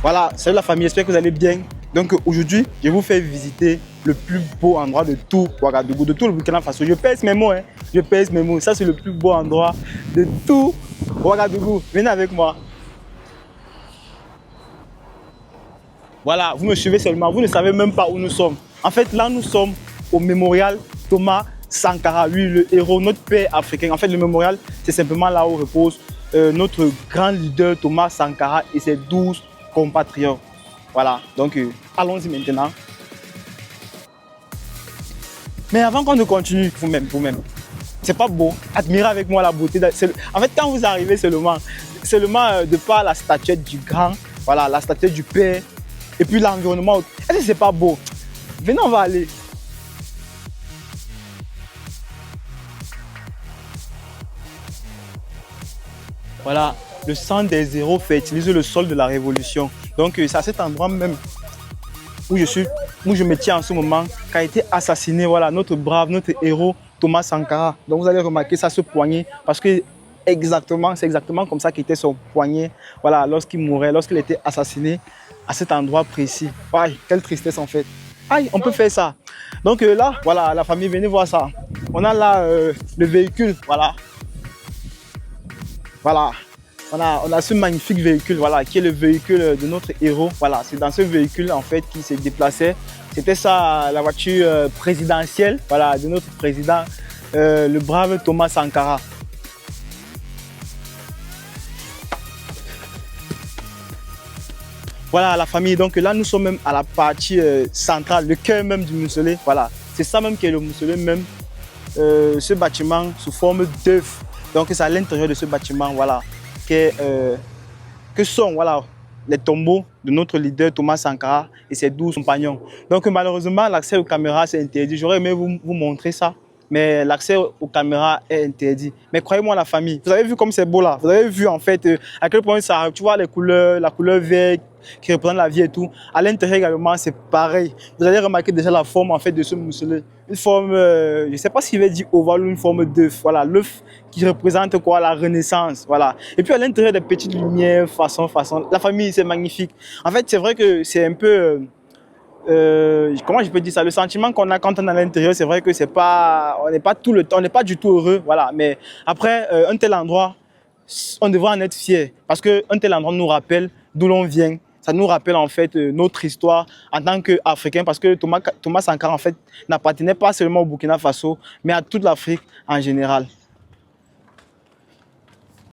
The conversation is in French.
Voilà, salut la famille, j'espère que vous allez bien. Donc aujourd'hui, je vous fais visiter le plus beau endroit de tout Ouagadougou, de tout le Burkina Faso. Je pèse mes mots, hein. Je pèse mes mots. Ça, c'est le plus beau endroit de tout Ouagadougou. Venez avec moi. Voilà, vous me suivez seulement, vous ne savez même pas où nous sommes. En fait, là, nous sommes au mémorial Thomas Sankara, oui, le héros, notre père africain. En fait, le mémorial, c'est simplement là où repose notre grand leader Thomas Sankara et ses 12 compatriotes. Voilà, donc allons-y maintenant. Mais avant qu'on ne continue, vous-même, c'est pas beau. Admirez avec moi la beauté. En fait, quand vous arrivez seulement de par la statuette du grand, voilà, la statuette du père, et puis l'environnement. Est-ce que c'est pas beau? Venez, on va aller. Voilà, le sang des héros fertilise le sol de la révolution. Donc c'est à cet endroit même où je me tiens en ce moment, qu'a été assassiné, voilà, notre brave, notre héros Thomas Sankara. Donc vous allez remarquer ça, ce poignet, parce que c'est exactement comme ça qu'était son poignet, voilà, lorsqu'il mourait, lorsqu'il était assassiné à cet endroit précis. Aïe, quelle tristesse en fait. Aïe, on peut faire ça. Donc là, voilà, la famille, venez voir ça. On a là le véhicule, voilà. Voilà. On a ce magnifique véhicule, voilà, qui est le véhicule de notre héros. Voilà, c'est dans ce véhicule en fait qui se déplaçait. C'était ça la voiture présidentielle, voilà, de notre président, le brave Thomas Sankara. Voilà la famille, donc là nous sommes même à la partie centrale, le cœur même du mausolée. Voilà, c'est ça même qui est le mausolée même, ce bâtiment sous forme d'œuf. Donc c'est à l'intérieur de ce bâtiment, voilà, que sont voilà, les tombeaux de notre leader Thomas Sankara et ses 12 compagnons. Donc malheureusement, l'accès aux caméras c'est interdit. J'aurais aimé vous montrer ça, mais l'accès aux caméras est interdit. Mais croyez-moi la famille, vous avez vu comme c'est beau là. Vous avez vu en fait à quel point ça, tu vois les couleurs, la couleur verte qui représente la vie et tout. À l'intérieur également c'est pareil. Vous allez remarquer déjà la forme en fait de ce mausolée. Une forme, je ne sais pas s'il va dire ovale ou une forme d'œuf. Voilà, l'œuf qui représente quoi? La renaissance. Voilà. Et puis à l'intérieur des petites lumières, façon. La famille, c'est magnifique. En fait, c'est vrai que c'est un peu... comment je peux dire ça? Le sentiment qu'on a quand on est à l'intérieur, c'est vrai que c'est pas... On n'est pas tout le temps, on n'est pas du tout heureux. Voilà. Mais après, un tel endroit, on devrait en être fier. Parce qu'un tel endroit nous rappelle d'où l'on vient. Ça nous rappelle en fait notre histoire en tant qu'Africains, parce que Thomas Sankara en fait n'appartenait pas seulement au Burkina Faso, mais à toute l'Afrique en général.